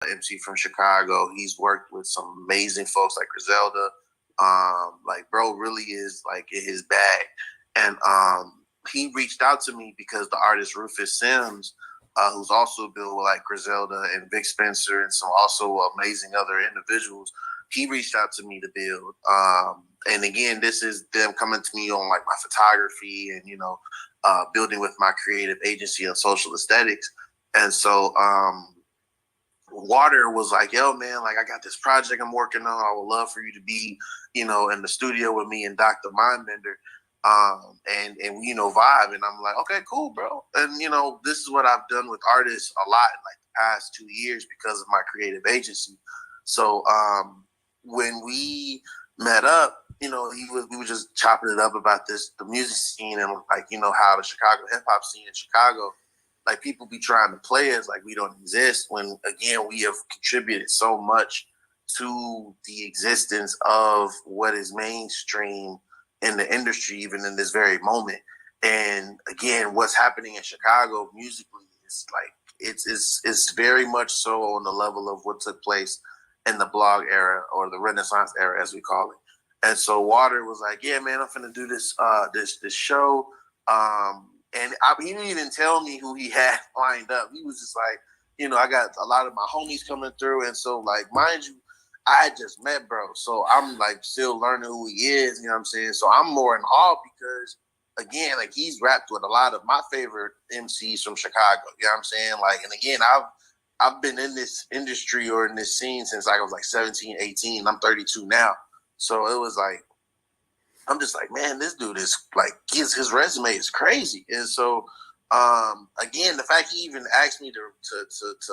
MC from Chicago. He's worked with some amazing folks like Griselda. Like bro really is like in his bag. And he reached out to me because the artist Rufus Sims, who's also built with like Griselda and Vic Spencer and some also amazing other individuals, he reached out to me to build. And again, this is them coming to me on like my photography and, building with my creative agency on social aesthetics. And so Water was like, yo, man, like I got this project I'm working on. I would love for you to be, in the studio with me and Dr. Mindbender. And vibe. And I'm like, okay, cool, bro. And this is what I've done with artists a lot in like the past 2 years because of my creative agency. So when we met up, we were just chopping it up about the music scene and like, how the Chicago hip hop scene in Chicago, like people be trying to play us like we don't exist when again we have contributed so much to the existence of what is mainstream in the industry, even in this very moment. And again, what's happening in Chicago musically is like it's very much so on the level of what took place in the blog era or the Renaissance era, as we call it. And so Water was like, "Yeah, man, I'm finna do this this show." He didn't even tell me who he had lined up. He was just like, I got a lot of my homies coming through, and so like, mind you, I had just met bro, so I'm like still learning who he is. You know what I'm saying? So I'm more in awe because again, like he's rapped with a lot of my favorite MCs from Chicago. You know what I'm saying? Like, and again, I've been in this industry or in this scene since I was like 17, 18. I'm 32 now. So it was like, I'm just like, man, this dude is like, his resume is crazy. And so, again, the fact he even asked me to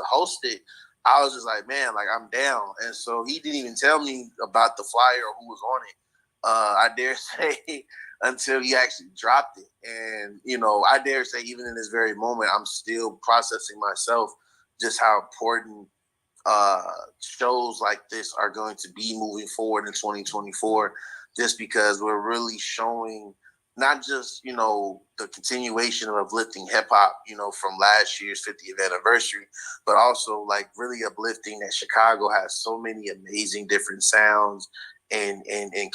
host it, I was just like, man, like I'm down. And so he didn't even tell me about the flyer or who was on it. I dare say until he actually dropped it. And, I dare say even in this very moment, I'm still processing myself just how important shows like this are going to be moving forward in 2024, just because we're really showing not just, the continuation of uplifting hip hop, from last year's 50th anniversary, but also like really uplifting that Chicago has so many amazing different sounds and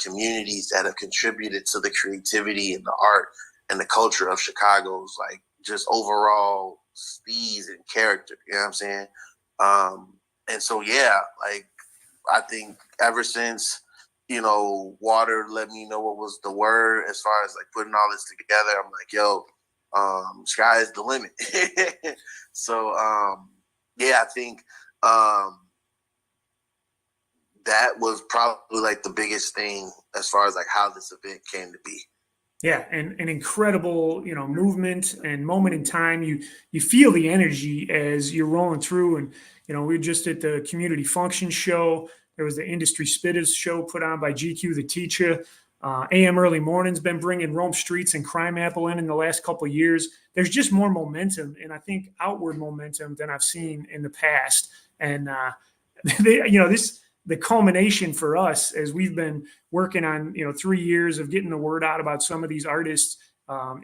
communities that have contributed to the creativity and the art and the culture of Chicago's like just overall steez and character. You know what I'm saying? And so, yeah, like I think ever since, Water let me know what was the word as far as like putting all this together, I'm like, yo, sky is the limit. So, yeah, I think that was probably like the biggest thing as far as like how this event came to be. Yeah, and an incredible, movement and moment in time. You feel the energy as you're rolling through, and we were just at the community function show. There was the industry spitters show put on by GQ the Teacher. AM Early Morning's been bringing Rome Streets and Crime Apple in the last couple of years. There's just more momentum, and I think outward momentum than I've seen in the past. And this the culmination for us as we've been working on 3 years of getting the word out about some of these artists,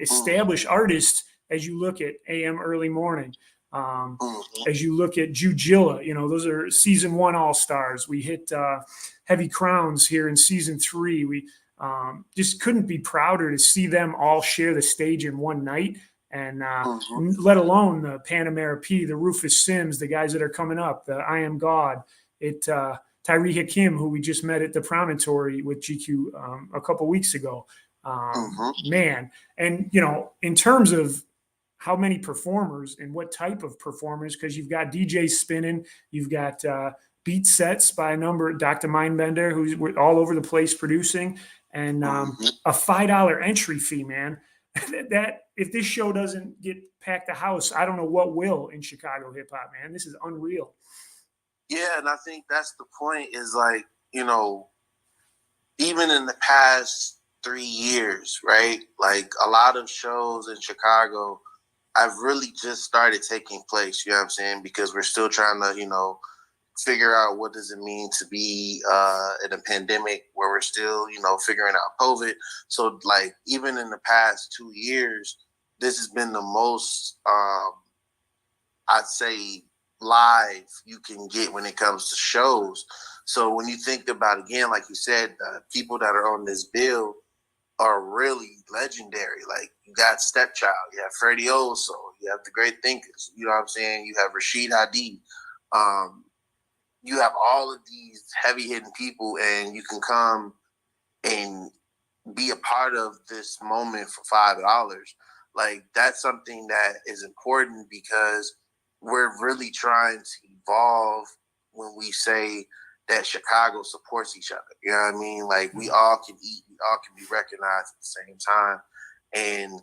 established artists. As you look at AM Early Morning, as you look at Jujilla, those are season 1 all stars. We hit Heavy Crowns here in season 3. We just couldn't be prouder to see them all share the stage in one night. And let alone the Panamera P, the Rufus Sims, the guys that are coming up, the I Am God, Tyree Hakim, who we just met at the Promontory with GQ a couple weeks ago. Man, and in terms of how many performers and what type of performers, because you've got DJs spinning, you've got beat sets by a number, Dr. Mindbender, who's all over the place producing, and a $5 entry fee, man. That if this show doesn't get packed the house, I don't know what will in Chicago hip hop, man. This is unreal. Yeah, and I think that's the point is like, even in the past 3 years, right? Like a lot of shows in Chicago, I've really just started taking place, you know what I'm saying? Because we're still trying to, figure out what does it mean to be in a pandemic where we're still, figuring out COVID. So like even in the past 2 years, this has been the most, I'd say, live you can get when it comes to shows. So when you think about, again, like you said, people that are on this bill are really legendary. Like you got Stepchild, you have Freddie Olso, you have the Great Thinkers. You know what I'm saying? You have Rashid Hadi. Um, you have all of these heavy hitting people, and you can come and be a part of this moment for $5. Like that's something that is important because we're really trying to evolve when we say that Chicago supports each other. You know what I mean? Like we all can eat, we all can be recognized at the same time. And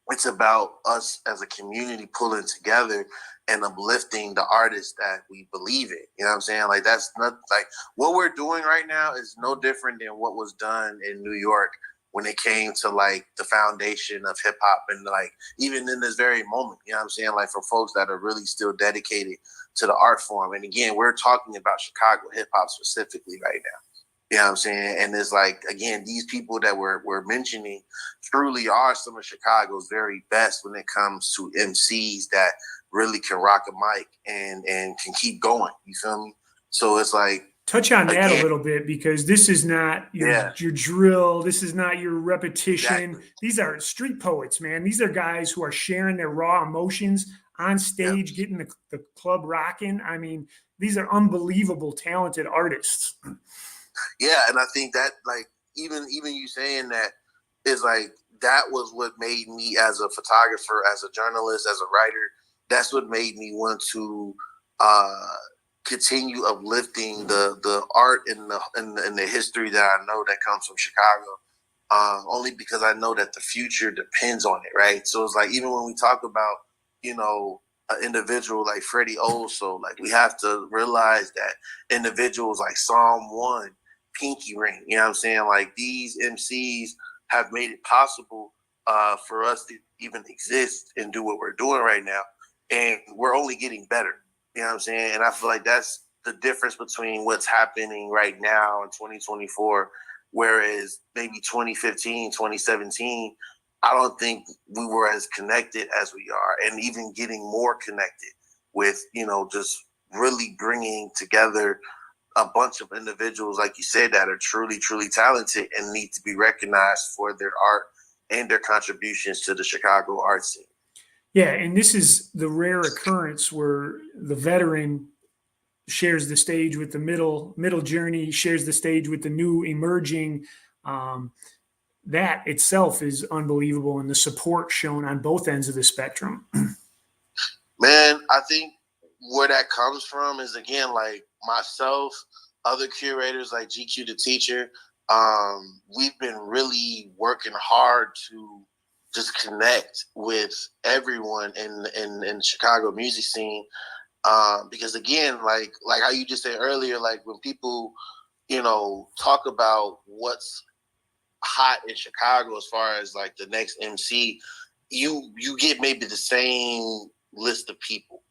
it's about us as a community pulling together and uplifting the artists that we believe in. You know what I'm saying? Like that's not like what we're doing right now is no different than what was done in New York when it came to like the foundation of hip hop and like even in this very moment, you know what I'm saying? Like for folks that are really still dedicated to the art form. And again, we're talking about Chicago hip hop specifically right now. You know what I'm saying? And it's like, again, these people that we're mentioning truly are some of Chicago's very best when it comes to MCs that really can rock a mic and can keep going. You feel me? So it's like, touch on that a again, little bit because this is not yeah, your drill. This is not your repetition. exactly. These are street poets, man. These are guys who are sharing their raw emotions on Yeah. stage, getting the club rocking. I mean, these are unbelievable, talented artists. Yeah, and I think that like even you saying that is like that was what made me as a photographer, as a journalist, as a writer. That's what made me want to uh, continue uplifting the art and the history that I know that comes from Chicago. Only because I know that the future depends on it, right? So it's like even when we talk about an individual like Freddie Olso, like we have to realize that individuals like Psalm One, Pinky Ring, you know what I'm saying? Like these MCs have made it possible for us to even exist and do what we're doing right now, and we're only getting better. You know what I'm saying? And I feel like that's the difference between what's happening right now in 2024, whereas maybe 2015, 2017, I don't think we were as connected as we are, and even getting more connected with, just really bringing together a bunch of individuals, like you said, that are truly, truly talented and need to be recognized for their art and their contributions to the Chicago art scene. Yeah, and this is the rare occurrence where the veteran shares the stage with the middle journey, shares the stage with the new emerging. Um, that itself is unbelievable, and the support shown on both ends of the spectrum. Man, I think where that comes from is again like myself, other curators like GQ the Teacher. We've been really working hard to just connect with everyone in the Chicago music scene. Because again, like how you just said earlier, like when people talk about what's hot in Chicago as far as like the next MC, you get maybe the same list of people.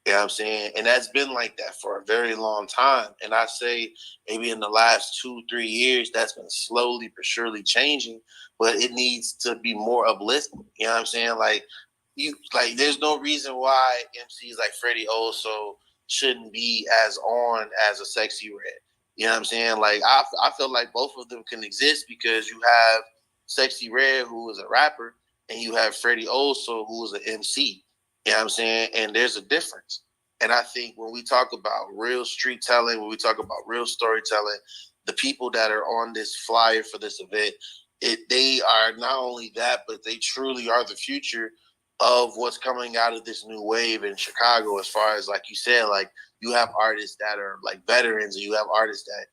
You know what I'm saying? And that's been like that for a very long time. And I say maybe in the last 2-3 years, that's been slowly but surely changing, but it needs to be more uplifting. You know what I'm saying? There's no reason why MCs like Freddie Olso shouldn't be as on as a Sexy Red. You know what I'm saying? Like I feel like both of them can exist because you have Sexy Red, who is a rapper, and you have Freddie Olso, who is an MC. You know what I'm saying? And there's a difference. And I think when we talk about real street telling, when we talk about real storytelling, the people that are on this flyer for this event, they are not only that, but they truly are the future of what's coming out of this new wave in Chicago. As far as like you said, like you have artists that are like veterans, and you have artists that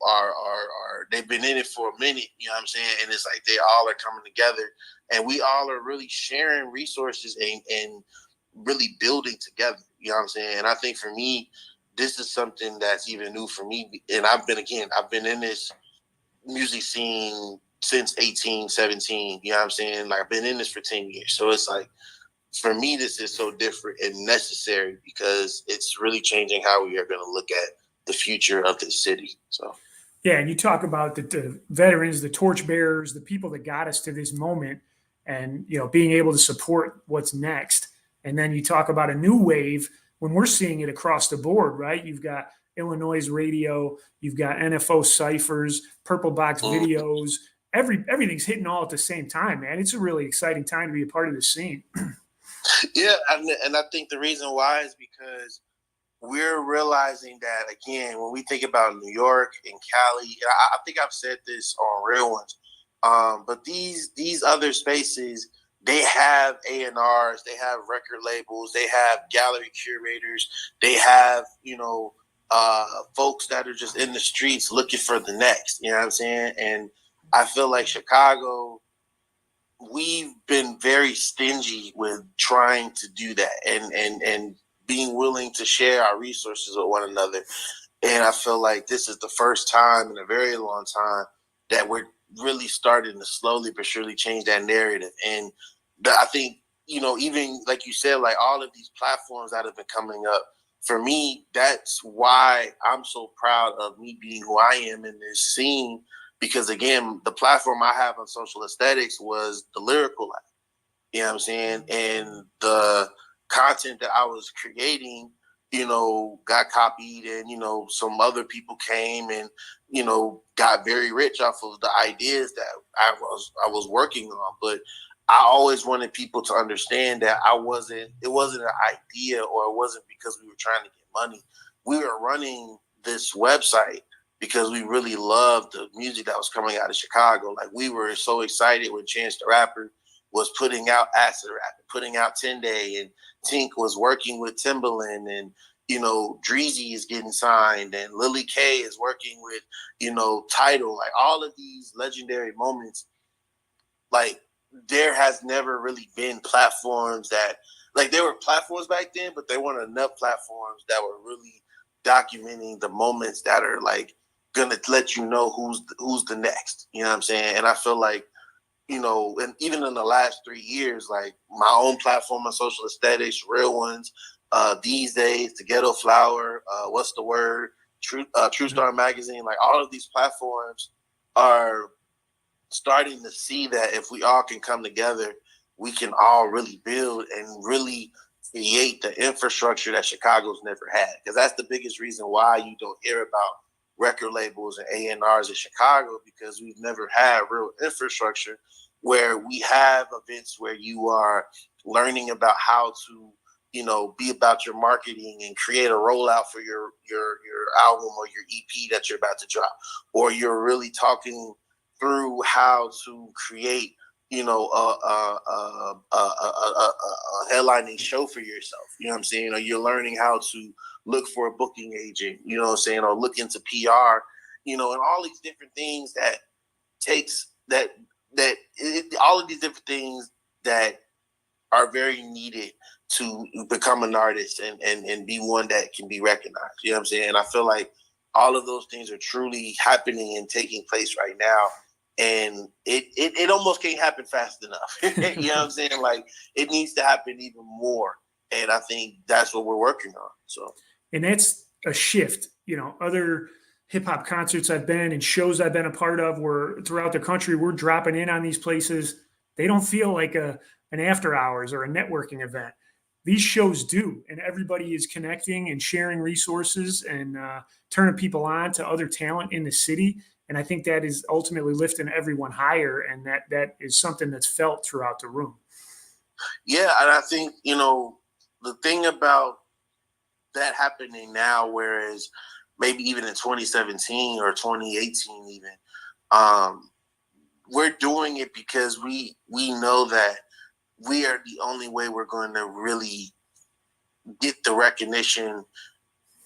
are they've been in it for a minute. You know what I'm saying? And it's like they all are coming together, and we all are really sharing resources and really building together. You know what I'm saying? And I think for me, this is something that's even new for me. And I've been in this music scene since 18, 17. You know what I'm saying? Like I've been in this for 10 years. So it's like, for me, this is so different and necessary because it's really changing how we are going to look at the future of the city. So, Yeah, and you talk about the veterans, the torchbearers, the people that got us to this moment, and being able to support what's next. And then you talk about a new wave when we're seeing it across the board, right? You've got Illinois radio, you've got NFO ciphers, Purple Box Mhm. videos. Everything's hitting all at the same time, man. It's a really exciting time to be a part of the scene. Yeah, and I think the reason why is because we're realizing that again when we think about New York and Cali. And I think I've said this on Real Ones, but these other spaces, they have A&Rs, they have record labels, they have gallery curators, they have folks that are just in the streets looking for the next. You know what I'm saying? And I feel like Chicago, we've been very stingy with trying to do that and being willing to share our resources with one another. And I feel like this is the first time in a very long time that we're really starting to slowly but surely change that narrative. And I think, even like you said, like all of these platforms that have been coming up, for me, that's why I'm so proud of me being who I am in this scene. Because again, the platform I have on social aesthetics was the Lyrical Lab. You know what I'm saying? And the content that I was creating, got copied, and some other people came and got very rich off of the ideas that I was working on. But I always wanted people to understand that it wasn't an idea, or it wasn't because we were trying to get money. We were running this website because we really loved the music that was coming out of Chicago. Like, we were so excited when Chance the Rapper was putting out Acid Rap, putting out 10 Day, and Tink was working with Timbaland, and Dreezy is getting signed, and Lily K is working with Tidal. Like, all of these legendary moments, like, there has never really been platforms that, like, there were platforms back then, but there weren't enough platforms that were really documenting the moments that are like gonna let you know who's the next. You know what I'm saying? And I feel like, and even in the last 3 years, like my own platform on social aesthetics, Real Ones, these days, the Ghetto Flower, What's the Word, True Star Magazine, like all of these platforms are starting to see that if we all can come together, we can all really build and really create the infrastructure that Chicago's never had. Because that's the biggest reason why you don't hear about record labels and A&Rs in Chicago, because we've never had real infrastructure where we have events where you are learning about how to, be about your marketing and create a rollout for your album or your EP that you're about to drop, or you're really talking through how to create, a headlining show for yourself. You know what I'm saying? Or you're learning how to look for a booking agent, you know what I'm saying? Or look into PR, and all these different things that takes all of these different things that are very needed to become an artist and be one that can be recognized. You know what I'm saying? And I feel like all of those things are truly happening and taking place right now. And it almost can't happen fast enough. You know what I'm saying? Like, it needs to happen even more. And I think that's what we're working on. So, And that's a shift. Other hip hop concerts I've been and shows I've been a part of, where throughout the country we're dropping in on these places. They don't feel like an after hours or a networking event. These shows do, and everybody is connecting and sharing resources and turning people on to other talent in the city. And I think that is ultimately lifting everyone higher, and that is something that's felt throughout the room. yeah, and I think the thing about that happening now, whereas maybe even in 2017 or 2018 even, we're doing it because we know that we are the only way we're going to really get the recognition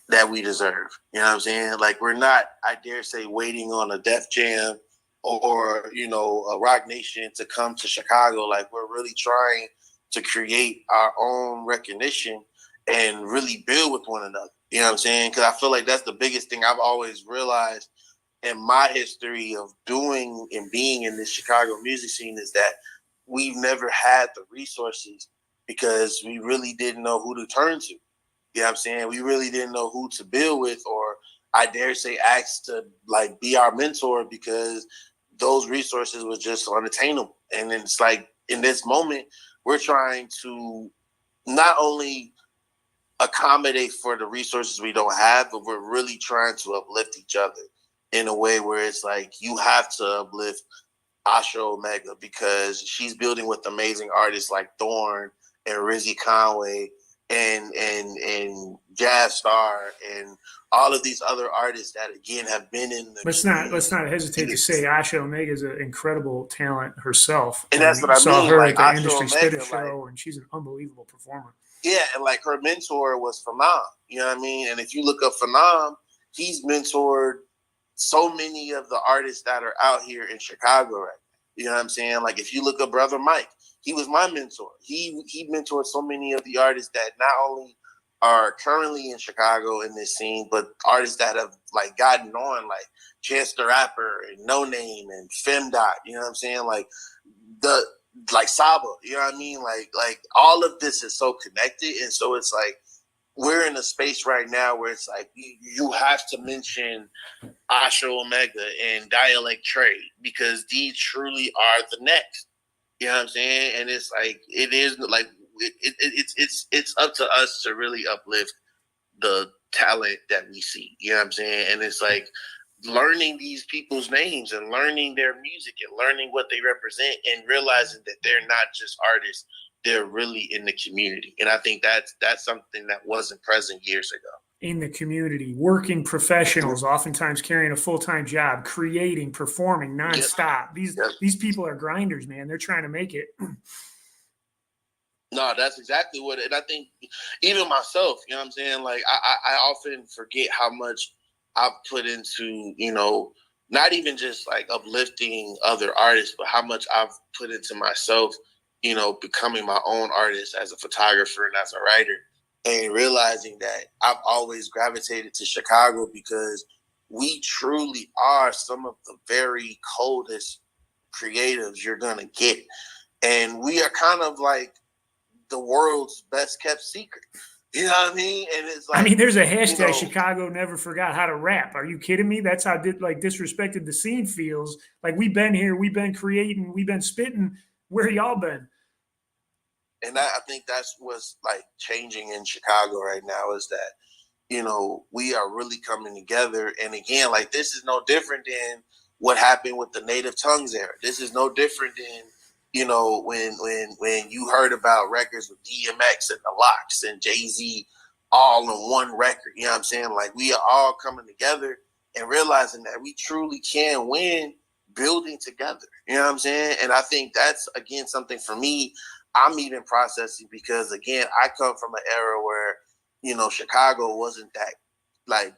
that we deserve. You know what I'm saying? Like, we're not, I dare say, waiting on a Def Jam or a Rock Nation to come to Chicago. Like, we're really trying to create our own recognition and really build with one another. You know what I'm saying? Because I feel like that's the biggest thing I've always realized in my history of doing and being in this Chicago music scene, is that we've never had the resources because we really didn't know who to turn to. You know what I'm saying? We really didn't know who to build with, or I dare say ask to like be our mentor, because those resources were just unattainable. And then it's like, in this moment, we're trying to not only accommodate for the resources we don't have, but we're really trying to uplift each other in a way where it's like you have to uplift Asha Omega because she's building with amazing artists like Thorn and Rizzy Conway and Jazz Star and all of these other artists that again have been in the Let's not hesitate to say Asha Omega is an incredible talent herself. And that's what I I saw mean. her Like at the Asha Industry Omega, Spitter show, and she's an unbelievable performer. Yeah, and like her mentor was Phenom. You know what I mean? And if you look up Phenom, he's mentored so many of the artists that are out here in Chicago right now. You know what I'm saying? Like if you look up Brother Mike, he was my mentor. He mentored so many of the artists that not only are currently in Chicago in this scene, but artists that have like gotten on, like Chance the Rapper and No Name and Femdot. You know what I'm saying? Like Saba, you know what I mean? Like all of this is so connected, and so it's like we're in a space right now where it's like you have to mention Asha Omega and Dialect Trade because these truly are the next. You know what I'm saying? And it's like it is like it's up to us to really uplift the talent that we see. You know what I'm saying? And it's like learning these people's names and learning their music and learning what they represent and realizing that they're not just artists, they're really in the community. And I think that's something that wasn't present years ago. In the community, working professionals, oftentimes carrying a full-time job, creating, performing nonstop. These people are grinders, man. They're trying to make it. No, that's exactly what, and I think even myself, you know what I'm saying? Like I often forget how much I've put into, not even just like uplifting other artists, but how much I've put into myself, becoming my own artist as a photographer and as a writer, and realizing that I've always gravitated to Chicago because we truly are some of the very coldest creatives you're going to get. And we are kind of like the world's best kept secret. You know what I mean? And it's like, there's a hashtag Chicago never forgot how to rap. Are you kidding me? That's how disrespected the scene feels. Like we've been here, we've been creating, we've been spitting. Where y'all been? And I think that's what's like changing in Chicago right now is that, we are really coming together. And again, like this is no different than what happened with the Native Tongues era. This is no different than when you heard about records with DMX and the Locks and Jay-Z all in one record, you know what I'm saying? Like we are all coming together and realizing that we truly can win building together, you know what I'm saying? And I think that's, again, something for me, I'm even processing because, again, I come from an era where, Chicago wasn't that like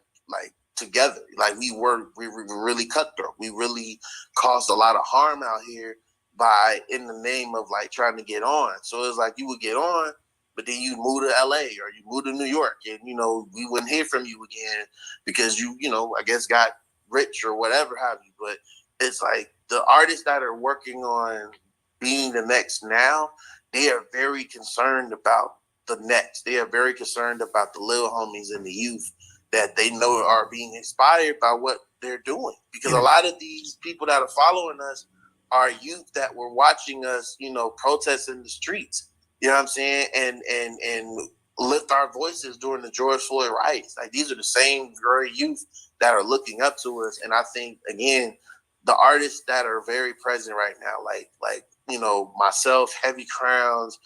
together. Like we were really cutthroat. We really caused a lot of harm out here in the name of like trying to get on. So it's like you would get on, but then you move to LA or you move to New York and, we wouldn't hear from you again because you, I guess got rich or whatever have you. But it's like the artists that are working on being the next now, they are very concerned about the next. They are very concerned about the little homies and the youth that they know are being inspired by what they're doing. Because a lot of these people that are following us are youth that were watching us, protest in the streets, you know what I'm saying? And lift our voices during the George Floyd riots. Like these are the same very youth that are looking up to us. And I think, again, the artists that are very present right now, like myself, Heavy Crowns,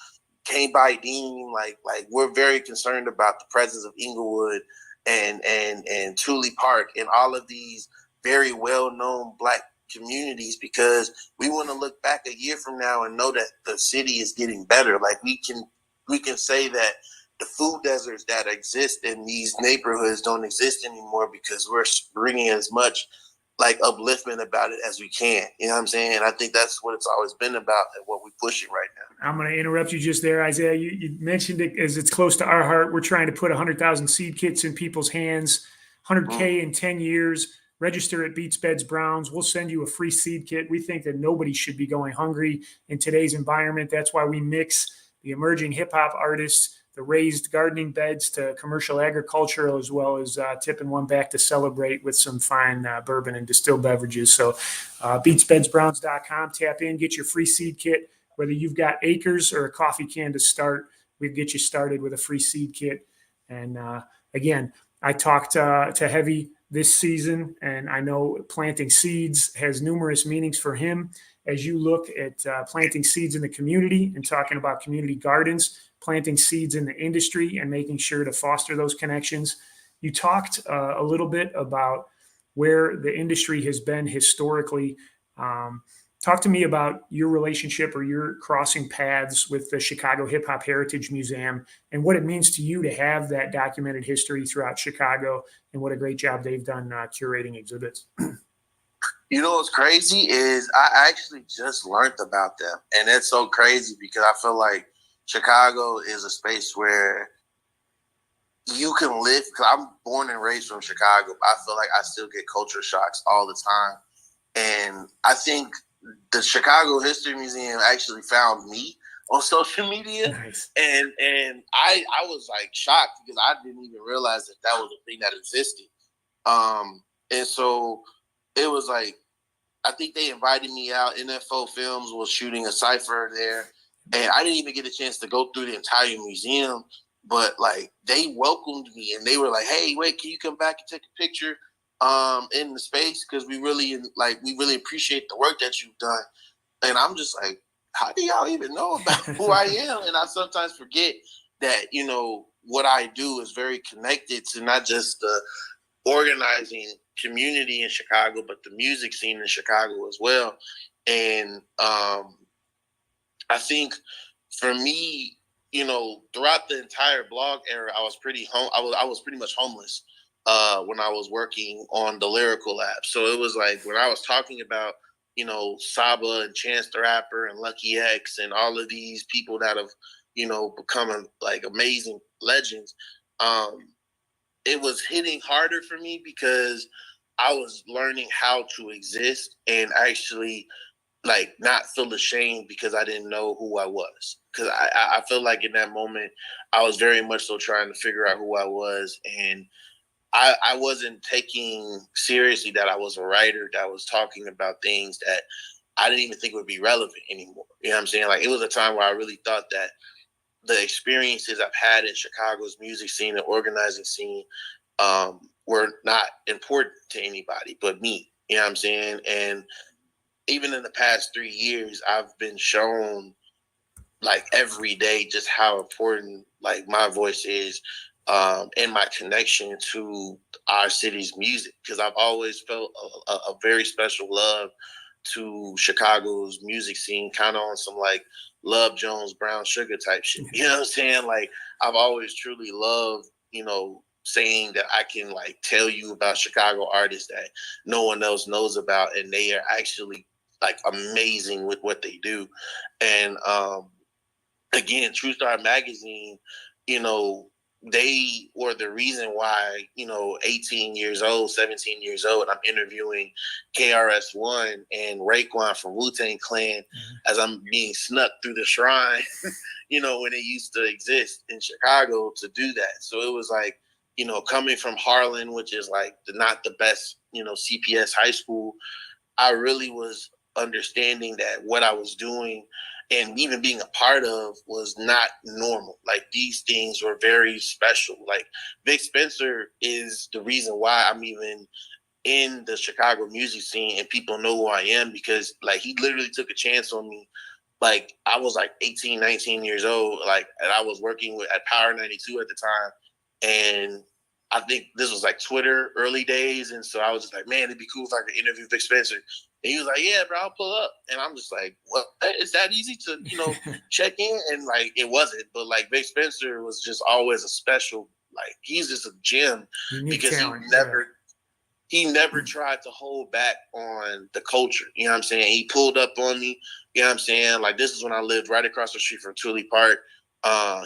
Kane by Dean, like we're very concerned about the presence of Inglewood and Thule Park and all of these very well-known Black communities because we want to look back a year from now and know that the city is getting better. Like we can say that the food deserts that exist in these neighborhoods don't exist anymore because we're bringing as much like upliftment about it as we can. You know what I'm saying? And I think that's what it's always been about and what we're pushing right now. I'm going to interrupt you just there, Isaiah. You mentioned it as it's close to our heart. We're trying to put 100,000 seed kits in people's hands, 100K in 10 years. Register at Beats Beds Browns. We'll send you a free seed kit. We think that nobody should be going hungry in today's environment. That's why we mix the emerging hip hop artists, the raised gardening beds to commercial agriculture, as well as tipping one back to celebrate with some fine bourbon and distilled beverages. So beatsbedsbrowns.com, tap in, get your free seed kit. Whether you've got acres or a coffee can to start, we get you started with a free seed kit. And again, I talked to Heavy this season, and I know planting seeds has numerous meanings for him. As you look at planting seeds in the community and talking about community gardens, planting seeds in the industry and making sure to foster those connections, you talked a little bit about where the industry has been historically. Talk to me about your relationship or your crossing paths with the Chicago Hip Hop Heritage Museum and what it means to you to have that documented history throughout Chicago, and what a great job they've done curating exhibits. You know what's crazy is I actually just learned about them. And it's so crazy because I feel like Chicago is a space where you can live. Because I'm born and raised from Chicago. I feel like I still get culture shocks all the time. And I think the Chicago History Museum actually found me on social media. Nice. And I was like shocked because I didn't even realize that that was a thing that existed. And so it was like, I think they invited me out. NFO Films was shooting a cipher there. And I didn't even get a chance to go through the entire museum. But like they welcomed me and they were like, hey, wait, can you come back and take a picture in the space? Because we really appreciate the work that you've done. And I'm just like, how do y'all even know about who I am? And I sometimes forget that, you know, what I do is very connected to not just the organizing community in Chicago, but the music scene in Chicago as well. And I think for me, you know, throughout the entire blog era, I was pretty much homeless when I was working on the Lyrical Lab. So it was like when I was talking about, you know, Saba and Chance the Rapper and Lucky X and all of these people that have, you know, become like amazing legends. It was hitting harder for me because I was learning how to exist and actually like not feel ashamed because I didn't know who I was. Because I feel like in that moment, I was very much so trying to figure out who I was. And I wasn't taking seriously that I was a writer that was talking about things that I didn't even think would be relevant anymore. You know what I'm saying? Like it was a time where I really thought that the experiences I've had in Chicago's music scene and organizing scene were not important to anybody but me. You know what I'm saying? And even in the past 3 years, I've been shown like every day just how important like my voice is and my connection to our city's music. Because I've always felt a very special love to Chicago's music scene, kind of on some like Love Jones, Brown Sugar type shit. You know what I'm saying? Like I've always truly loved, you know, saying that I can like tell you about Chicago artists that no one else knows about, and they are actually like amazing with what they do. And again, True Star Magazine, you know, they were the reason why, you know, 18 years old, 17 years old, I'm interviewing KRS-One and Raekwon from Wu-Tang Clan as I'm being snuck through the shrine, you know, when it used to exist in Chicago to do that. So it was like, you know, coming from Harlan, which is like not the best, you know, CPS high school, I really was understanding that what I was doing and even being a part of was not normal. Like these things were very special. Like Vic Spencer is the reason why I'm even in the Chicago music scene and people know who I am, because like he literally took a chance on me. Like I was like 18, 19 years old, like, and I was working at Power 92 at the time. And I think this was like Twitter early days. And so I was just like, man, it'd be cool if I could interview Vic Spencer. And he was like, yeah, bro, I'll pull up. And I'm just like, what? It's that easy to, you know, check in? And like, it wasn't. But like Vic Spencer was just always a special, like, he's just a gem. Unique because talent, he never tried to hold back on the culture. You know what I'm saying? He pulled up on me. You know what I'm saying? Like, this is when I lived right across the street from Twilly Park.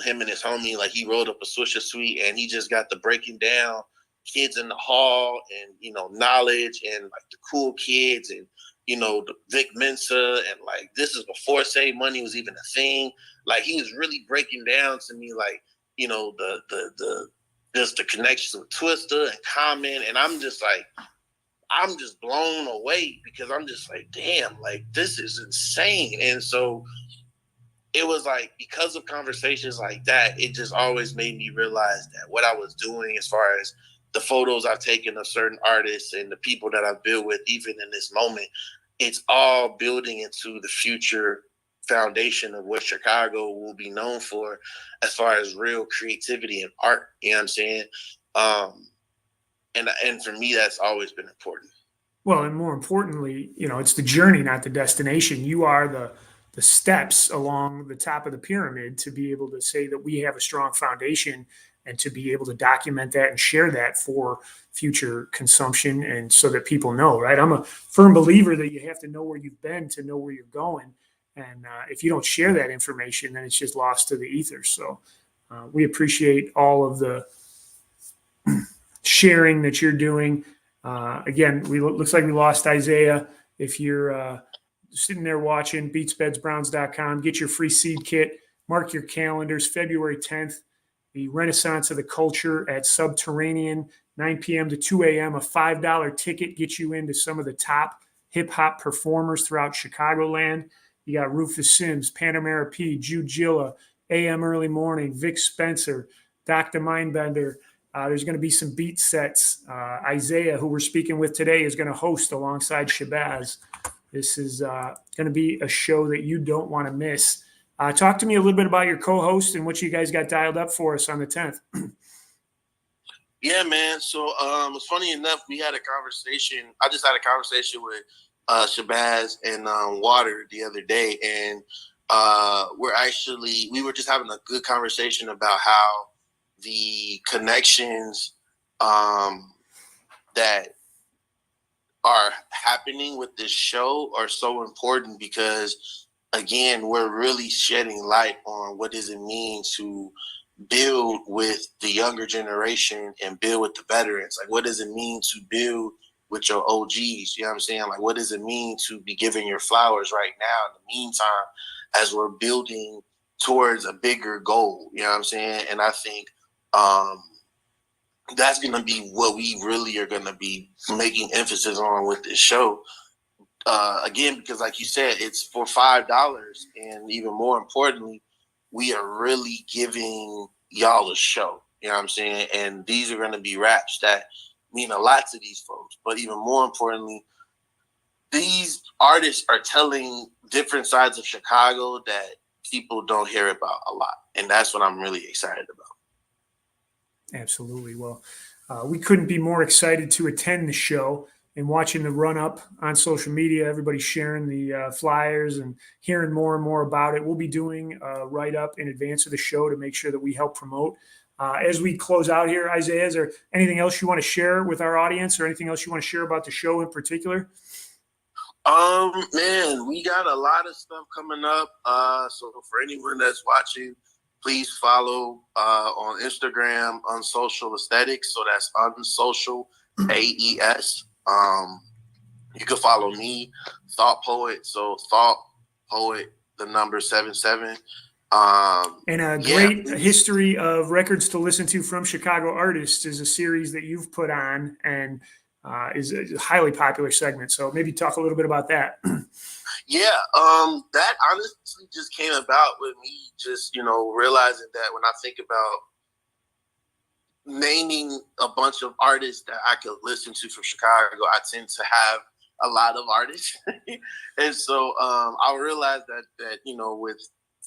Him and his homie, like, he rolled up a Swisher Suite, and he just got the breaking down kids in the hall and, you know, knowledge and, like, the cool kids and, you know, the Vic Mensa. And, like, this is before Save Money was even a thing. Like, he was really breaking down to me, like, you know, just the connections with Twista and Common. And I'm just like, I'm just blown away because I'm just like, damn, like, this is insane. And so it was like, because of conversations like that, it just always made me realize that what I was doing, as far as the photos I've taken of certain artists and the people that I've built with, even in this moment, it's all building into the future foundation of what Chicago will be known for, as far as real creativity and art. You know what I'm saying? And for me, that's always been important. Well, and more importantly, it's the journey, not the destination. You are the steps along the top of the pyramid to be able to say that we have a strong foundation and to be able to document that and share that for future consumption and so that people know, right? I'm a firm believer that you have to know where you've been to know where you're going. And if you don't share that information, then it's just lost to the ether. So we appreciate all of the sharing that you're doing. Again, looks like we lost Isaiah. If you're sitting there watching, beatsbedsbrowns.com, get your free seed kit. Mark your calendars, February 10th, the Renaissance of the Culture at Subterranean, 9 p.m. to 2 a.m. A $5 ticket gets you into some of the top hip-hop performers throughout Chicagoland. You got Rufus Sims, Panamera P, Jude Gilla, AM Early Morning, Vic Spencer, Dr. Mindbender. There's going to be some beat sets. Isaiah, who we're speaking with today, is going to host alongside Shabazza. This is going to be a show that you don't want to miss. Talk to me a little bit about your co-host and what you guys got dialed up for us on the 10th. Yeah, man. So it's funny enough, we had a conversation. I just had a conversation with Shabazza and Water the other day, and we were just having a good conversation about how the connections that are happening with this show are so important, because, again, we're really shedding light on what does it mean to build with the younger generation and build with the veterans. Like, what does it mean to build with your OGs? You know what I'm saying? Like, what does it mean to be giving your flowers right now in the meantime as we're building towards a bigger goal? You know what I'm saying? And I think that's going to be what we really are going to be making emphasis on with this show. Again, because like you said, it's for $5, and even more importantly, we are really giving y'all a show. You know what I'm saying? And these are going to be raps that mean a lot to these folks. But even more importantly, these artists are telling different sides of Chicago that people don't hear about a lot. And that's what I'm really excited about. Absolutely. Well, we couldn't be more excited to attend the show and watching the run up on social media. Everybody sharing the flyers and hearing more and more about it. We'll be doing a write up in advance of the show to make sure that we help promote. As we close out here, Isaiah, is there anything else you want to share with our audience, or anything else you want to share about the show in particular? Man, we got a lot of stuff coming up. So for anyone that's watching, please follow on Instagram, Unsocial Aesthetics. So that's Unsocial AES. You can follow me, Thought Poet. So Thought Poet, the number 77. And a great history of records to listen to from Chicago artists is a series that you've put on, and is a highly popular segment. So maybe talk a little bit about that. Yeah, that honestly just came about with me just, realizing that when I think about naming a bunch of artists that I could listen to from Chicago, I tend to have a lot of artists. And so I realized that, with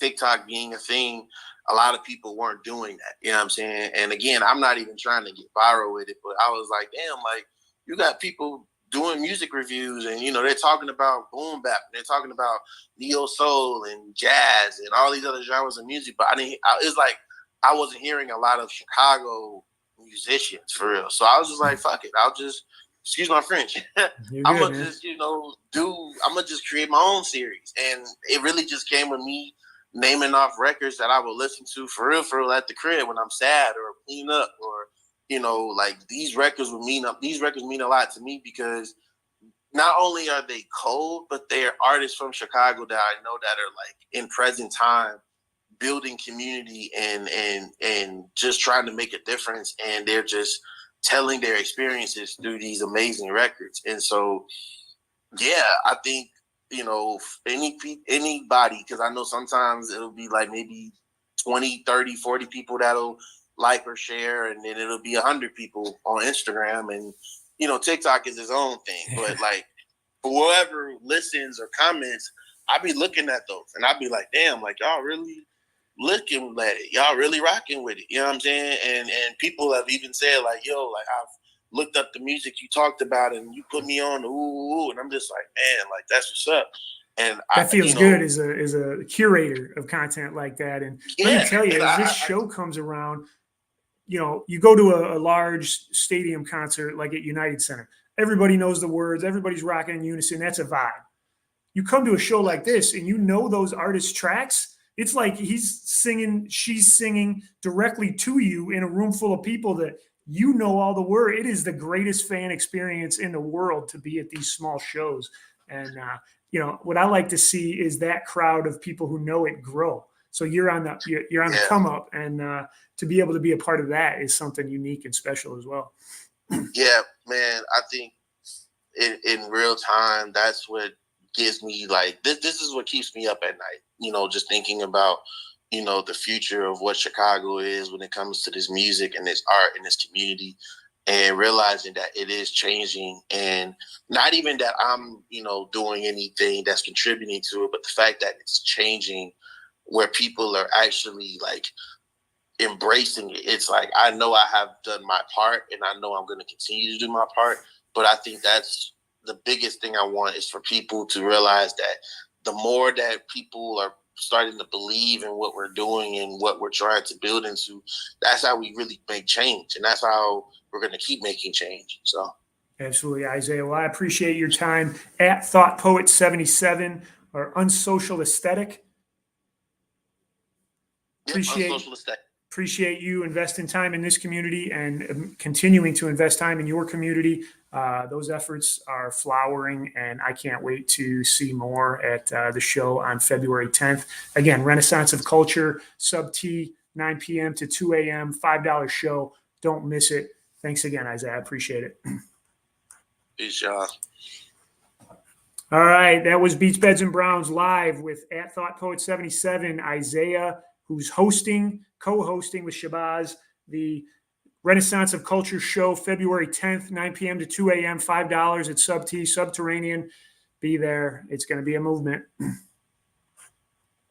TikTok being a thing, a lot of people weren't doing that. You know what I'm saying? And again, I'm not even trying to get viral with it, but I was like, damn, like, you got people doing music reviews, and they're talking about boom bap, and they're talking about neo soul and jazz and all these other genres of music, but it's like I wasn't hearing a lot of Chicago musicians for real. So I was just like, fuck it, I'll just, excuse my French, I'm gonna just I'm gonna just create my own series. And it really just came with me naming off records that I would listen to for real at the crib when I'm sad or clean up, or like these records mean a lot to me, because not only are they cold, but they're artists from Chicago that I know that are like in present time building community and just trying to make a difference, and they're just telling their experiences through these amazing records. And so, yeah, I think anybody, because I know sometimes it'll be like maybe 20, 30, 40 people that'll like or share, and then it'll be 100 people on Instagram, and TikTok is his own thing. But like for whoever listens or comments, I be looking at those and I be like, damn, like y'all really looking at it, y'all really rocking with it. You know what I'm saying? And people have even said like, yo, like I've looked up the music you talked about and you put me on the ooh, and I'm just like, man, like that's what's up. And that feels good as a curator of content like that. And let me tell you, as this show comes around, you go to a large stadium concert like at United Center. Everybody knows the words. Everybody's rocking in unison. That's a vibe. You come to a show like this and those artists' tracks. It's like he's singing, she's singing directly to you in a room full of people that all the words. It is the greatest fan experience in the world to be at these small shows. And, what I like to see is that crowd of people who know it grow. So you're on the come up, and to be able to be a part of that is something unique and special as well. Yeah, man. I think in real time, that's what gives me like this is what keeps me up at night. Just thinking about the future of what Chicago is when it comes to this music and this art and this community, and realizing that it is changing, and not even that I'm doing anything that's contributing to it, but the fact that it's changing where people are actually like embracing it. It's like I know I have done my part, and I know I'm going to continue to do my part, but I think that's the biggest thing I want is for people to realize that the more that people are starting to believe in what we're doing and what we're trying to build into, that's how we really make change. And that's how we're going to keep making change. So. Absolutely, Isaiah. Well, I appreciate your time at Thought Poet 77 or Unsocial Aesthetic. Appreciate you investing time in this community and continuing to invest time in your community. Those efforts are flowering, and I can't wait to see more at the show on February 10th. Again, Renaissance of Culture, Sub T, 9 p.m. to 2 a.m., $5 show. Don't miss it. Thanks again, Isaiah. I appreciate it. Peace, y'all. All right. That was Beats, Beds, and Browns live with at Thought Poet 77, Isaiah, who's co-hosting with Shabazza, the Renaissance of Culture show, February 10th, 9 p.m. to 2 a.m., $5 at Sub T, Subterranean. Be there. It's going to be a movement.